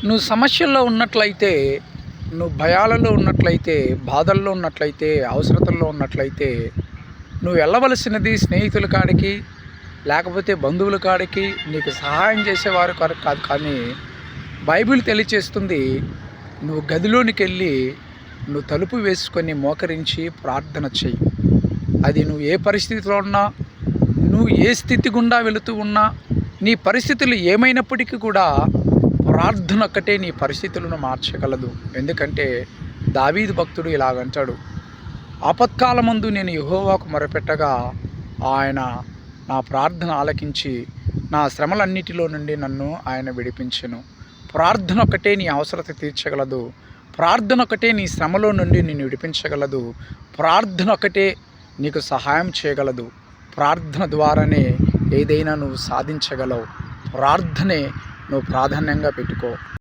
నువ్వు సమస్యల్లో ఉన్నట్లయితే, నువ్వు భయాలలో ఉన్నట్లయితే, బాధల్లో ఉన్నట్లయితే, అవసరతల్లో ఉన్నట్లయితే, నువ్వు వెళ్ళవలసినది స్నేహితుల కాడికి, లేకపోతే బంధువుల కాడికి, నీకు సహాయం చేసేవారు కాదు. కానీ బైబిల్ తెలియచేస్తుంది, నువ్వు గదిలోనికెళ్ళి నువ్వు తలుపు వేసుకొని మోకరించి ప్రార్థన చెయ్యి. అది నువ్వు ఏ పరిస్థితిలో ఉన్నా, నువ్వు ఏ స్థితి గుండా వెళుతూ ఉన్నా, నీ పరిస్థితులు ఏమైనప్పటికీ కూడా ప్రార్థన ఒక్కటే నీ పరిస్థితులను మార్చగలదు. ఎందుకంటే దావీదు భక్తుడు ఇలాగంటాడు, ఆపత్కాలమందు నేను యెహోవాకు మొరపెట్టగా ఆయన నా ప్రార్థన ఆలకించి నా శ్రమలన్నిటిలో నుండి నన్ను ఆయన విడిపించెను. ప్రార్థన ఒక్కటే నీ అవసరత తీర్చగలదు. ప్రార్థన ఒకటే నీ శ్రమలో నుండి నిన్ను విడిపించగలదు. ప్రార్థన ఒకటే నీకు సహాయం చేయగలదు. ప్రార్థన ద్వారానే ఏదైనా నువ్వు సాధించగలవు. ప్రార్థనే నువ్వు ప్రాధాన్యంగా పెట్టుకో.